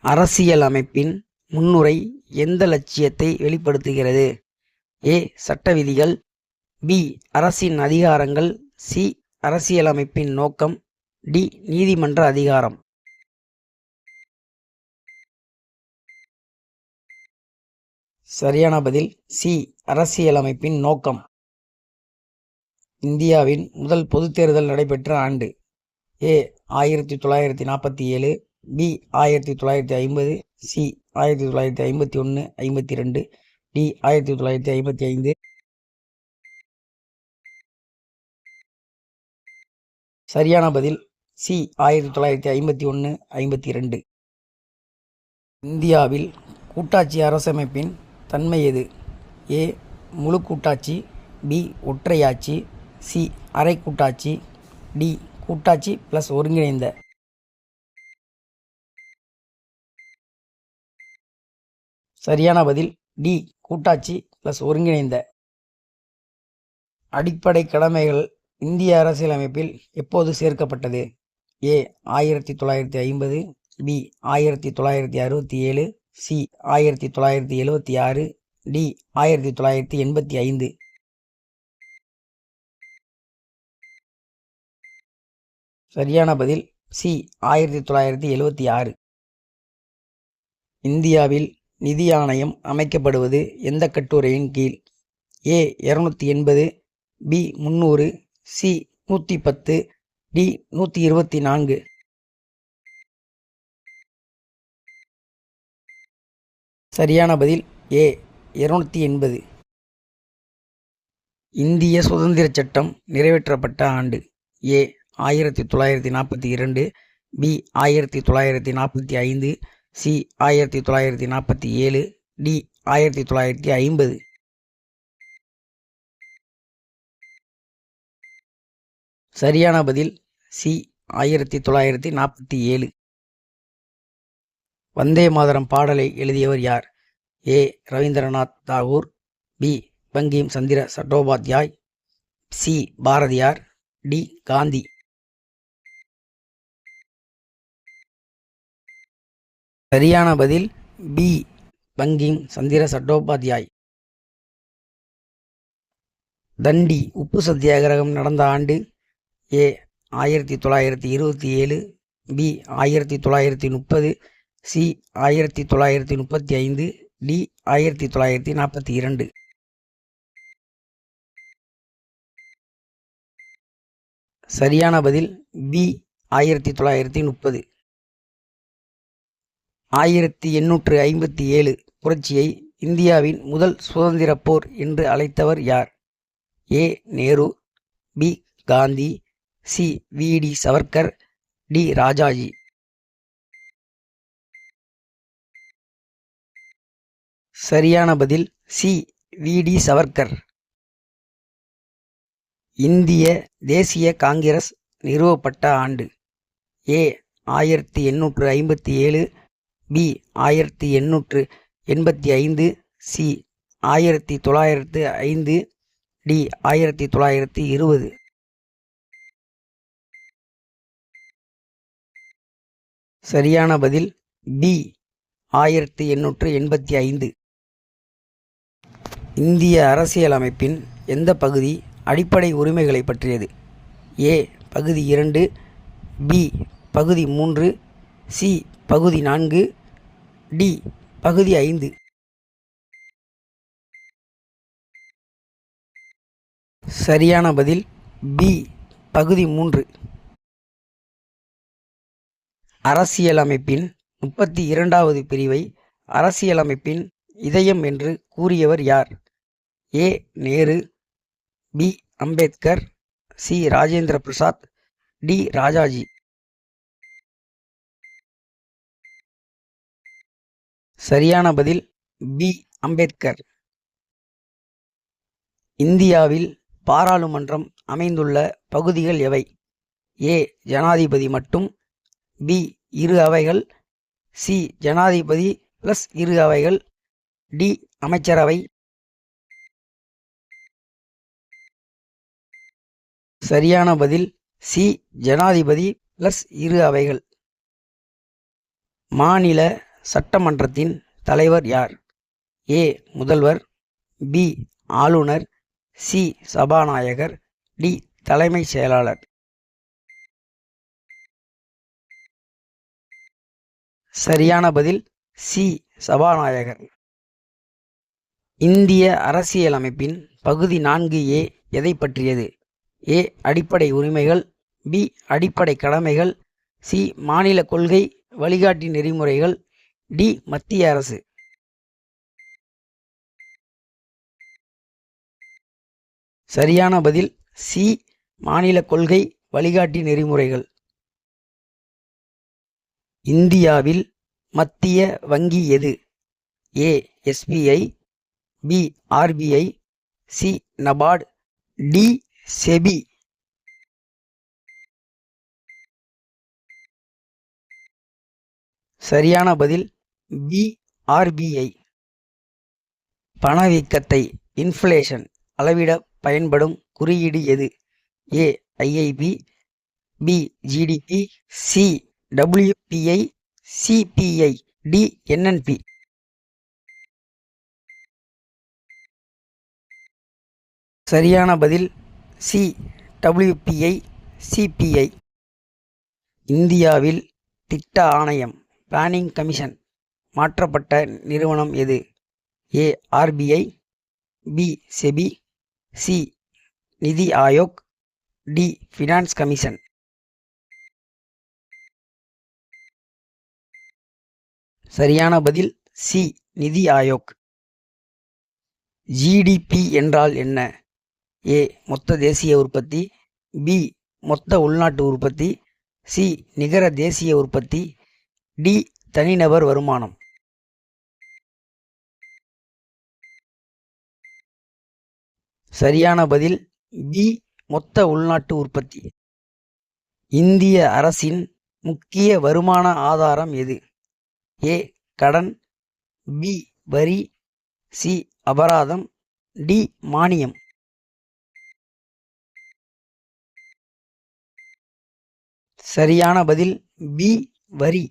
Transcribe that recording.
அரசியல் அமைப்பின் முன்னுரை எந்த இலட்சியத்தை வெளிப்படுத்துகிறது? ஏ. சட்ட விதிகள். பி. அரசின் அதிகாரங்கள். சி. அரசியலமைப்பின் நோக்கம். டி. நீதிமன்ற அதிகாரம். சரியான பதில் சி. அரசியலமைப்பின் நோக்கம். இந்தியாவின் முதல் பொதுத் தேர்தல் நடைபெற்ற ஆண்டு. ஏ. 1947. பி. 1950. சி. 1951, 52. டி. 1955. சரியான பதில் சி. 1951, 52. இந்தியாவில் கூட்டாட்சி அரசமைப்பின் தன்மை எது? ஏ. முழு கூட்டாட்சி. பி. ஒற்றையாட்சி. சி. அரை கூட்டாட்சி. டி. கூட்டாட்சி பிளஸ் ஒருங்கிணைந்த. சரியான பதில் டி. கூட்டாட்சி பிளஸ் ஒருங்கிணைந்த. அடிப்படை கடமைகள் இந்திய அரசியலமைப்பில் எப்போது சேர்க்கப்பட்டது? ஏ. 1950. பி. 1967. சி. 1976. டி. 1985. சரியான பதில் சி. 1976. இந்தியாவில் நிதி ஆணையம் அமைக்கப்படுவது எந்த கட்டுரையின் கீழ்? ஏ. 280. பி. 300. சி. 110. டி. 124. சரியான பதில் ஏ. 280. இந்திய சுதந்திர சட்டம் நிறைவேற்றப்பட்ட ஆண்டு. ஏ. 1942. பி. 1945. சி. 1947. டி. 1950. சரியான பதில் சி. 1947. வந்தே மாதரம் பாடலை எழுதியவர் யார்? ஏ. ரவீந்திரநாத் தாகூர். பி. பங்கிம் சந்திர சட்டோபாத்யாய். சி. பாரதியார். டி. காந்தி. சரியான பதில் பி. பங்கிம் சந்திர சட்டோபாத்யாய். தண்டி உப்பு சத்தியாகிரகம் நடந்த ஆண்டு. ஏ. 1927. பி. 1930. சி. 1935. டி. 1942. சரியான பதில் பி. 1930. 1857 புரட்சியை இந்தியாவின் முதல் சுதந்திர போர் என்று அழைத்தவர் யார்? A. Nehru. B. Gandhi. C. V. D. Savarkar. D. Rajaji. சரியான பதில் சி. வி. டி. சவர்கர். இந்திய தேசிய காங்கிரஸ் நிறுவப்பட்ட ஆண்டு. ஏ. 1857. பி. 1885. சி. 1905. டி. 1920. சரியான பதில் பி. 1885. இந்திய அரசியலமைப்பின் எந்த பகுதி அடிப்படை உரிமைகளை பற்றியது? ஏ. பகுதி 2. பி. பகுதி 3. சி. பகுதி 4. டி. பகுதி 5. சரியான பதில் பி. பகுதி 3. அரசியலமைப்பின் 32வது பிரிவை அரசியலமைப்பின் இதயம் என்று கூறியவர் யார்? A. Nehru. B. Ambedkar. C. Rajendra Prasad. D. Rajaji. சரியான பதில் பி. அம்பேத்கர். இந்தியாவில் பாராளுமன்றம் அமைந்துள்ள பகுதிகள் எவை? ஏ. ஜனாதிபதி மட்டும். பி. இரு அவைகள். சி. ஜனாதிபதி பிளஸ் இரு அவைகள். டி. அமைச்சரவை. சரியான பதில் சி. ஜனாதிபதி பிளஸ் இரு அவைகள். மாநில சட்டமன்றத்தின் தலைவர் யார்? ஏ முதல்வர், பி ஆளுநர், சி சபாநாயகர், டி தலைமைச் செயலாளர். சரியான பதில் சி சபாநாயகர். இந்திய அரசியலமைப்பின் பகுதி 4A எதை பற்றியது? ஏ அடிப்படை உரிமைகள், பி அடிப்படை கடமைகள், சி மாநில கொள்கை வழிகாட்டி நெறிமுறைகள், டி மத்திய அரசு. சரியான பதில் சி மாநில கொள்கை வழிகாட்டி நெறிமுறைகள். இந்தியாவில் மத்திய வங்கி எது? A SBI, B RBI, C NABARD, D SEBI. சரியான பதில் பி RBI. பணவீக்கத்தை இன்ஃப்ளேஷன் அளவிட பயன்படும் குறியீடு எது? A IIP, B GDP, C WPI, CPI, D NNP. சரியான பதில் சி WPI, CPI. இந்தியாவில் திட்ட ஆணையம் பிளானிங் கமிஷன் மாற்றப்பட்ட நிறுவனம் எது? ஏ RBI, பி செபி, சி நிதி ஆயோக், டி ஃபினான்ஸ் கமிஷன். சரியான பதில் சி நிதி ஆயோக். ஜிடிபி என்றால் என்ன? ஏ மொத்த தேசிய உற்பத்தி, பி மொத்த உள்நாட்டு உற்பத்தி, சி நிகர தேசிய உற்பத்தி, டி தனிநபர் வருமானம். சரியான பதில் பி மொத்த உள்நாட்டு உற்பத்தி. இந்திய அரசின் முக்கிய வருமான ஆதாரம் எது? ஏ கடன், பி வரி, சி அபராதம், டி மானியம். சரியான பதில் பி வரி.